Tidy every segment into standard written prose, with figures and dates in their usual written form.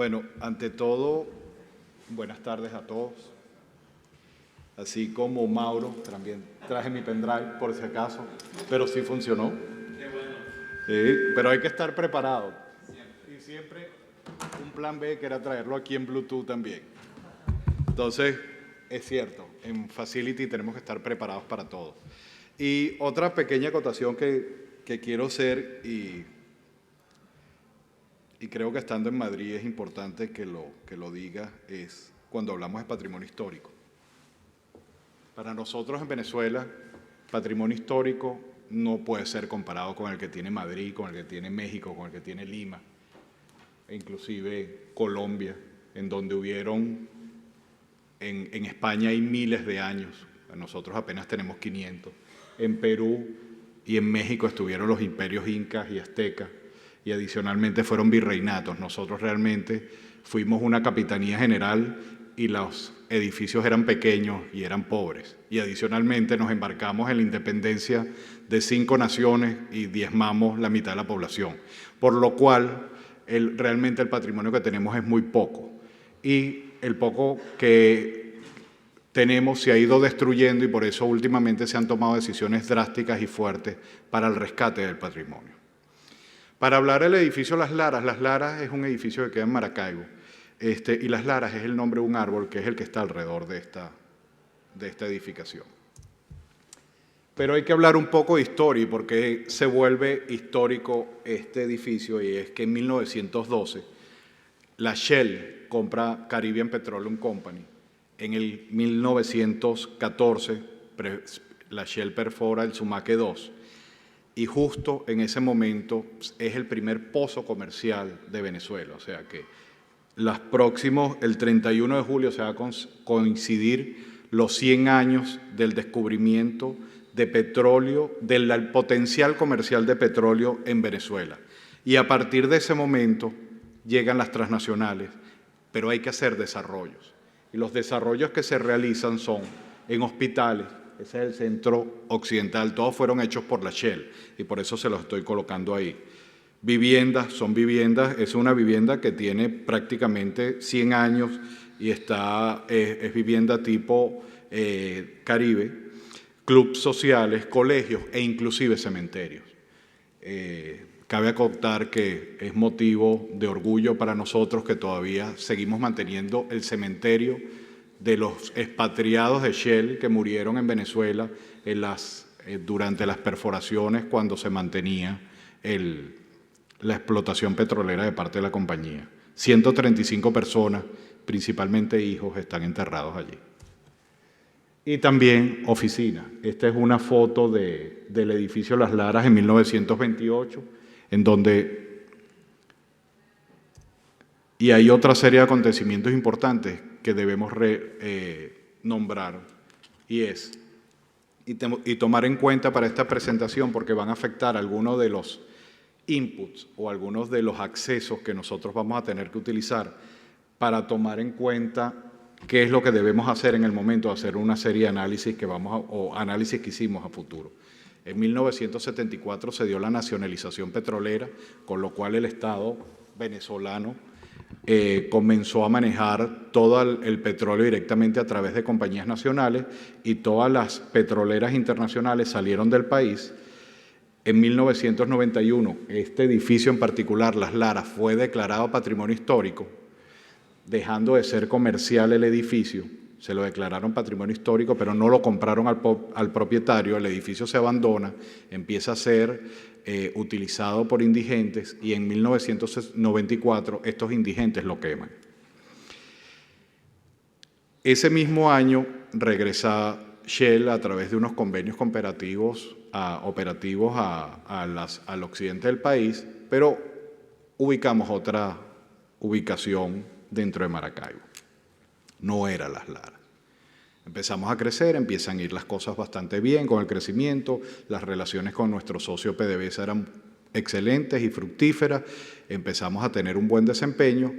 Bueno, ante todo, buenas tardes a todos. Así como Mauro, también traje mi pendrive por si acaso, pero sí funcionó. Qué bueno. Pero hay que estar preparado. Y siempre un plan B que era traerlo aquí en Bluetooth también. Entonces, es cierto, en Facility tenemos que estar preparados para todo. Y otra pequeña acotación que quiero hacer, y creo que estando en Madrid es importante que lo diga, es cuando hablamos de patrimonio histórico. Para nosotros en Venezuela, patrimonio histórico no puede ser comparado con el que tiene Madrid, con el que tiene México, con el que tiene Lima, e inclusive Colombia, en donde hubieron, en España hay miles de años, nosotros apenas tenemos 500, en Perú y en México estuvieron los imperios incas y aztecas, y adicionalmente fueron virreinatos. Nosotros realmente fuimos una capitanía general y los edificios eran pequeños y eran pobres. Y adicionalmente nos embarcamos en la independencia de 5 naciones y diezmamos la mitad de la población. Por lo cual, realmente el patrimonio que tenemos es muy poco. Y el poco que tenemos se ha ido destruyendo y por eso últimamente se han tomado decisiones drásticas y fuertes para el rescate del patrimonio. Para hablar del edificio Las Laras es un edificio que queda en Maracaibo, y Las Laras es el nombre de un árbol que es el que está alrededor de esta edificación. Pero hay que hablar un poco de historia y por qué se vuelve histórico este edificio, y es que en 1912 la Shell compra Caribbean Petroleum Company. En el 1914 la Shell perfora el Sumaque 2. Y justo en ese momento es el primer pozo comercial de Venezuela. O sea que el 31 de julio se va a coincidir los 100 años del descubrimiento de petróleo, del potencial comercial de petróleo en Venezuela. Y a partir de ese momento llegan las transnacionales, pero hay que hacer desarrollos. Y los desarrollos que se realizan son en hospitales. Ese es el centro occidental, todos fueron hechos por la Shell y por eso se los estoy colocando ahí. Viviendas, es una vivienda que tiene prácticamente 100 años y es vivienda tipo Caribe, clubes sociales, colegios e inclusive cementerios. Cabe acotar que es motivo de orgullo para nosotros que todavía seguimos manteniendo el cementerio de los expatriados de Shell que murieron en Venezuela durante las perforaciones cuando se mantenía la explotación petrolera de parte de la compañía. 135 personas, principalmente hijos, están enterrados allí. Y también oficinas. Esta es una foto del edificio Las Laras en 1928, en donde... Y hay otra serie de acontecimientos importantes que debemos nombrar, y tomar en cuenta para esta presentación, porque van a afectar algunos de los inputs o algunos de los accesos que nosotros vamos a tener que utilizar para tomar en cuenta qué es lo que debemos hacer en el momento de hacer una serie de análisis análisis que hicimos a futuro. En 1974 se dio la nacionalización petrolera, con lo cual el Estado venezolano comenzó a manejar todo el petróleo directamente a través de compañías nacionales y todas las petroleras internacionales salieron del país. En 1991, este edificio en particular, Las Laras, fue declarado patrimonio histórico, dejando de ser comercial el edificio. Se lo declararon patrimonio histórico, pero no lo compraron al propietario. El edificio se abandona, empieza a ser utilizado por indigentes y en 1994 estos indigentes lo queman. Ese mismo año regresa Shell a través de unos convenios operativos al occidente del país, pero ubicamos otra ubicación dentro de Maracaibo. No era Las Laras. Empezamos a crecer, empiezan a ir las cosas bastante bien con el crecimiento, las relaciones con nuestro socio PDVSA eran excelentes y fructíferas, empezamos a tener un buen desempeño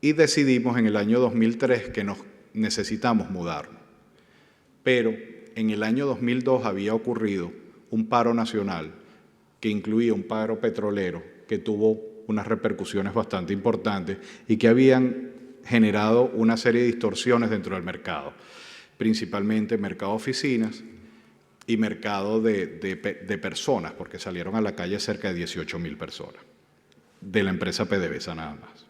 y decidimos en el año 2003 que necesitamos mudarnos. Pero en el año 2002 había ocurrido un paro nacional que incluía un paro petrolero que tuvo unas repercusiones bastante importantes y que habían generado una serie de distorsiones dentro del mercado, principalmente mercado de oficinas y mercado de personas, porque salieron a la calle cerca de 18.000 personas, de la empresa PDVSA nada más.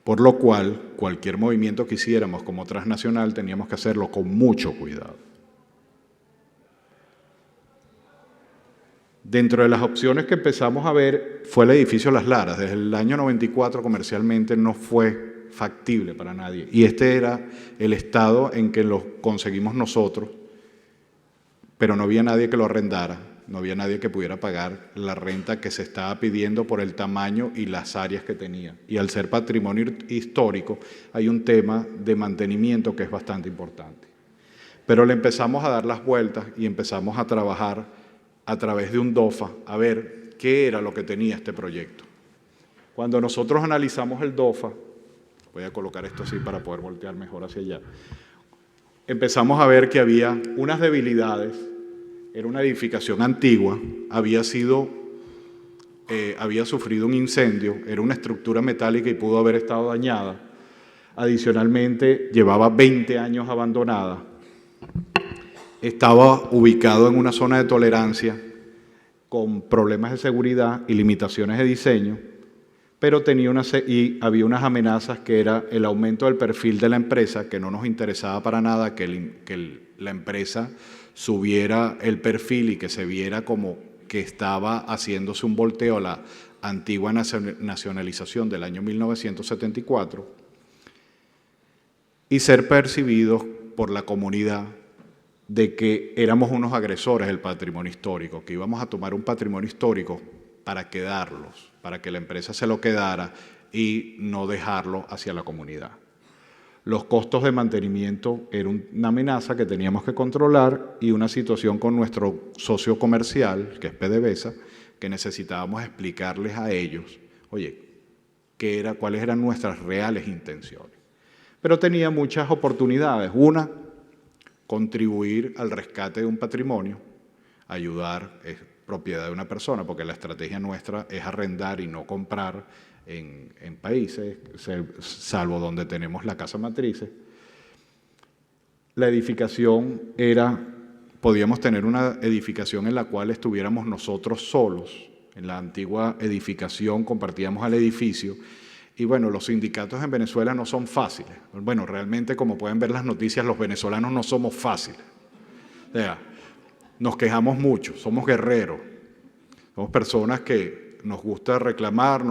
Por lo cual, cualquier movimiento que hiciéramos como transnacional teníamos que hacerlo con mucho cuidado. Dentro de las opciones que empezamos a ver fue el edificio Las Laras. Desde el año 94 comercialmente no fue factible para nadie. Y este era el estado en que lo conseguimos nosotros, pero no había nadie que lo arrendara, no había nadie que pudiera pagar la renta que se estaba pidiendo por el tamaño y las áreas que tenía. Y al ser patrimonio histórico hay un tema de mantenimiento que es bastante importante. Pero le empezamos a dar las vueltas y empezamos a trabajar a través de un DOFA a ver qué era lo que tenía este proyecto. Cuando nosotros analizamos el DOFA, voy a colocar esto así para poder voltear mejor hacia allá, empezamos a ver que había unas debilidades. Era una edificación antigua, había sufrido un incendio, era una estructura metálica y pudo haber estado dañada. Adicionalmente, llevaba 20 años abandonada. Estaba ubicado en una zona de tolerancia con problemas de seguridad y limitaciones de diseño, pero había unas amenazas que era el aumento del perfil de la empresa, que no nos interesaba para nada que la empresa subiera el perfil y que se viera como que estaba haciéndose un volteo a la antigua nacionalización del año 1974 y ser percibidos por la comunidad de que éramos unos agresores del patrimonio histórico, que íbamos a tomar un patrimonio histórico para quedarlos, para que la empresa se lo quedara y no dejarlo hacia la comunidad. Los costos de mantenimiento eran una amenaza que teníamos que controlar y una situación con nuestro socio comercial, que es PDVSA, que necesitábamos explicarles a ellos, oye, cuáles eran nuestras reales intenciones. Pero tenía muchas oportunidades. Una, contribuir al rescate de un patrimonio, ayudar, es propiedad de una persona, porque la estrategia nuestra es arrendar y no comprar en países, salvo donde tenemos la casa matrices. La edificación podíamos tener una edificación en la cual estuviéramos nosotros solos. En la antigua edificación compartíamos al edificio. Y bueno, los sindicatos en Venezuela no son fáciles. Bueno, realmente, como pueden ver las noticias, los venezolanos no somos fáciles. O sea, nos quejamos mucho, somos guerreros. Somos personas que nos gusta reclamar,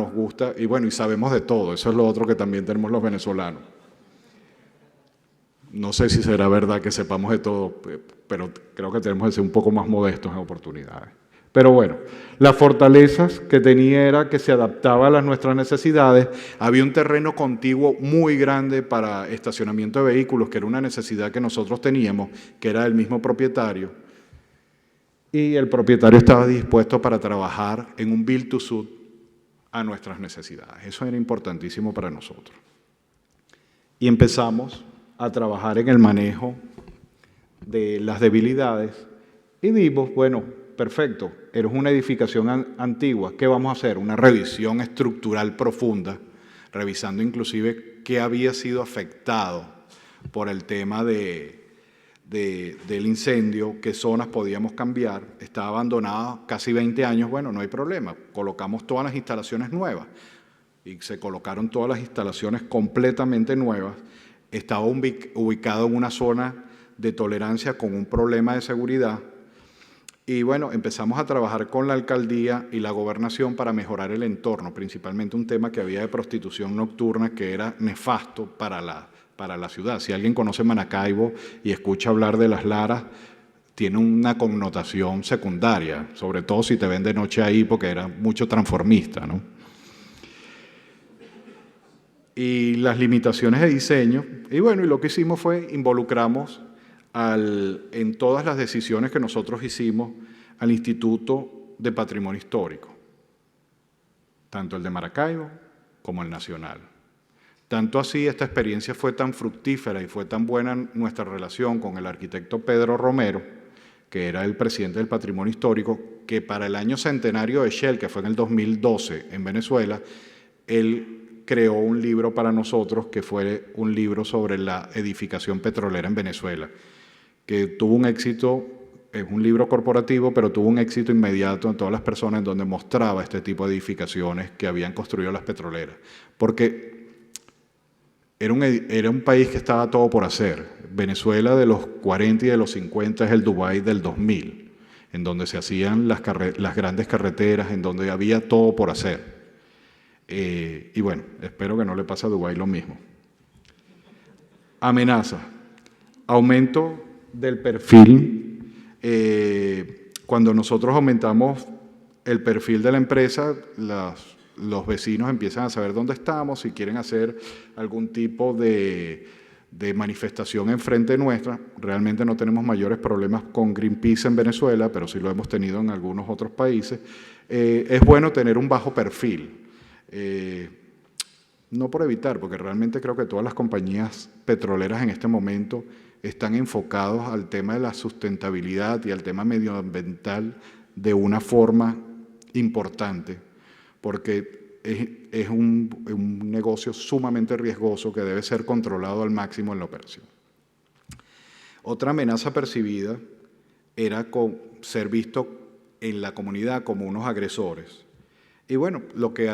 y bueno, y sabemos de todo. Eso es lo otro que también tenemos los venezolanos. No sé si será verdad que sepamos de todo, pero creo que tenemos que ser un poco más modestos en oportunidades. Pero bueno, las fortalezas que tenía era que se adaptaba a nuestras necesidades. Había un terreno contiguo muy grande para estacionamiento de vehículos, que era una necesidad que nosotros teníamos, que era del mismo propietario. Y el propietario estaba dispuesto para trabajar en un build to suit a nuestras necesidades. Eso era importantísimo para nosotros. Y empezamos a trabajar en el manejo de las debilidades y dimos, bueno, perfecto, eres una edificación antigua, ¿qué vamos a hacer? Una revisión estructural profunda, revisando inclusive qué había sido afectado por el tema del incendio, qué zonas podíamos cambiar. Estaba abandonada casi 20 años, bueno, no hay problema, colocamos todas las instalaciones nuevas y se colocaron todas las instalaciones completamente nuevas. Estaba ubicado en una zona de tolerancia con un problema de seguridad. Y bueno, empezamos a trabajar con la alcaldía y la gobernación para mejorar el entorno, principalmente un tema que había de prostitución nocturna que era nefasto para la ciudad. Si alguien conoce Maracaibo y escucha hablar de Las Laras, tiene una connotación secundaria, sobre todo si te ven de noche ahí, porque era mucho transformista, ¿no? Y las limitaciones de diseño. Y bueno, y lo que hicimos fue involucramos en todas las decisiones que nosotros hicimos al Instituto de Patrimonio Histórico, tanto el de Maracaibo como el nacional. Tanto así, esta experiencia fue tan fructífera y fue tan buena nuestra relación con el arquitecto Pedro Romero, que era el presidente del Patrimonio Histórico, que para el año centenario de Shell, que fue en el 2012 en Venezuela, él creó un libro para nosotros que fue un libro sobre la edificación petrolera en Venezuela, que tuvo un éxito, es un libro corporativo, pero tuvo un éxito inmediato en todas las personas en donde mostraba este tipo de edificaciones que habían construido las petroleras. Porque era un país que estaba todo por hacer. Venezuela de los 40 y de los 50 es el Dubái del 2000, en donde se hacían las grandes carreteras, en donde había todo por hacer. Y bueno, espero que no le pase a Dubái lo mismo. Amenaza. Aumento del perfil. Cuando nosotros aumentamos el perfil de la empresa, los vecinos empiezan a saber dónde estamos, si quieren hacer algún tipo de manifestación enfrente nuestra. Realmente no tenemos mayores problemas con Greenpeace en Venezuela, pero sí lo hemos tenido en algunos otros países. Es bueno tener un bajo perfil. No por evitar, porque realmente creo que todas las compañías petroleras en este momento están enfocados al tema de la sustentabilidad y al tema medioambiental de una forma importante, porque es un negocio sumamente riesgoso que debe ser controlado al máximo en la operación. Otra amenaza percibida era ser visto en la comunidad como unos agresores. Y bueno, lo que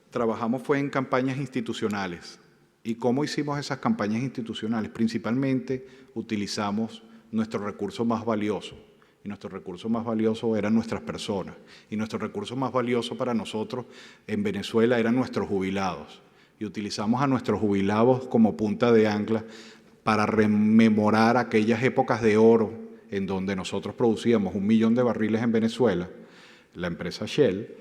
trabajamos fue en campañas institucionales. ¿Y cómo hicimos esas campañas institucionales? Principalmente utilizamos nuestro recurso más valioso. Y nuestro recurso más valioso eran nuestras personas. Y nuestro recurso más valioso para nosotros en Venezuela eran nuestros jubilados. Y utilizamos a nuestros jubilados como punta de ancla para rememorar aquellas épocas de oro en donde nosotros producíamos 1 millón de barriles en Venezuela, la empresa Shell,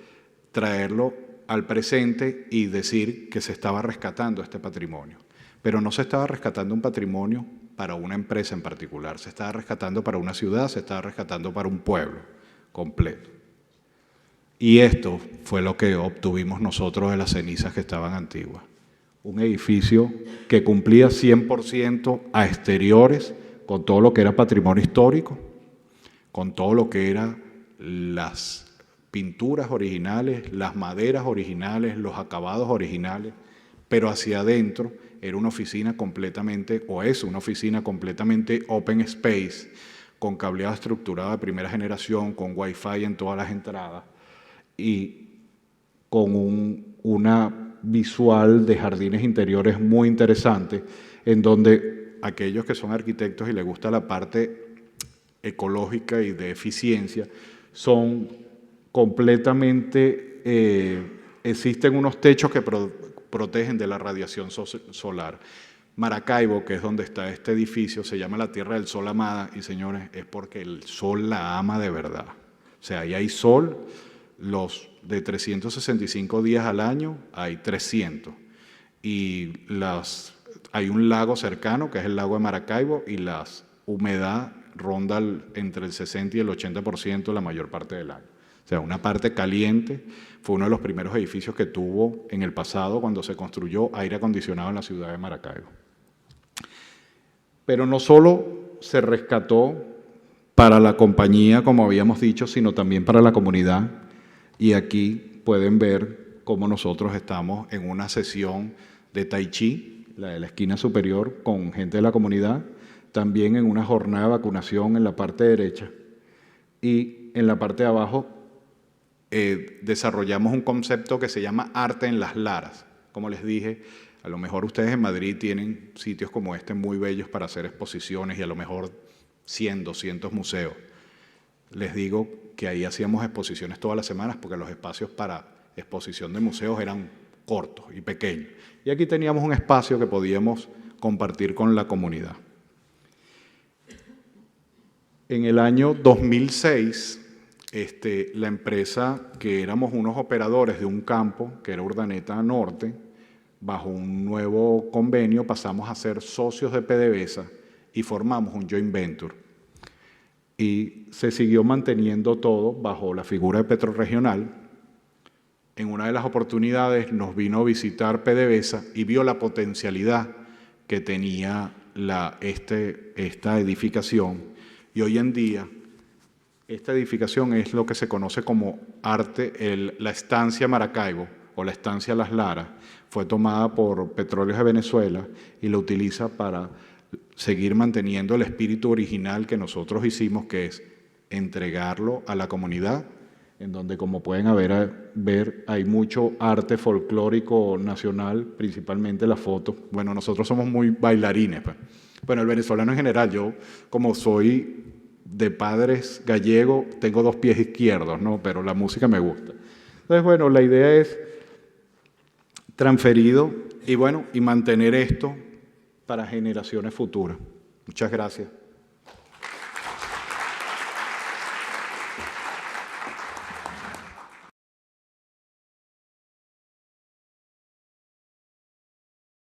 traerlo al presente y decir que se estaba rescatando este patrimonio. Pero no se estaba rescatando un patrimonio para una empresa en particular, se estaba rescatando para una ciudad, se estaba rescatando para un pueblo completo. Y esto fue lo que obtuvimos nosotros de las cenizas que estaban antiguas. Un edificio que cumplía 100% a exteriores, con todo lo que era patrimonio histórico, con todo lo que eran las pinturas originales, las maderas originales, los acabados originales, pero hacia adentro era una oficina completamente, o es una oficina completamente open space, con cableado estructurado de primera generación, con wifi en todas las entradas y con una visual de jardines interiores muy interesante, en donde aquellos que son arquitectos y les gusta la parte ecológica y de eficiencia, son completamente, existen unos techos que protegen de la radiación solar. Maracaibo, que es donde está este edificio, se llama la Tierra del Sol Amada, y señores, es porque el sol la ama de verdad. O sea, ahí hay sol, los de 365 días al año, hay 300. Y hay un lago cercano, que es el lago de Maracaibo, y la humedad ronda entre el 60 y el 80% la mayor parte del año. O sea, una parte caliente. Fue uno de los primeros edificios que tuvo en el pasado cuando se construyó aire acondicionado en la ciudad de Maracaibo. Pero no solo se rescató para la compañía, como habíamos dicho, sino también para la comunidad. Y aquí pueden ver cómo nosotros estamos en una sesión de Tai Chi, la de la esquina superior, con gente de la comunidad, también en una jornada de vacunación en la parte derecha. Y en la parte de abajo desarrollamos un concepto que se llama arte en las laras. Como les dije, a lo mejor ustedes en Madrid tienen sitios como este muy bellos para hacer exposiciones y a lo mejor 100, 200 museos. Les digo que ahí hacíamos exposiciones todas las semanas porque los espacios para exposición de museos eran cortos y pequeños. Y aquí teníamos un espacio que podíamos compartir con la comunidad. En el año 2006, la empresa, que éramos unos operadores de un campo, que era Urdaneta Norte, bajo un nuevo convenio pasamos a ser socios de PDVSA y formamos un joint venture. Y se siguió manteniendo todo bajo la figura de Petroregional. En una de las oportunidades nos vino a visitar PDVSA y vio la potencialidad que tenía esta edificación. Y hoy en día esta edificación es lo que se conoce como la estancia Maracaibo o la estancia Las Laras. Fue tomada por Petróleos de Venezuela y la utiliza para seguir manteniendo el espíritu original que nosotros hicimos, que es entregarlo a la comunidad, en donde, como pueden ver, hay mucho arte folclórico nacional, principalmente las fotos. Bueno, nosotros somos muy bailarines, pues. Bueno, el venezolano en general, yo como soy de padres gallegos, tengo 2 pies izquierdos, ¿no? Pero la música me gusta. Entonces, bueno, la idea es transferido y, bueno, y mantener esto para generaciones futuras. Muchas gracias.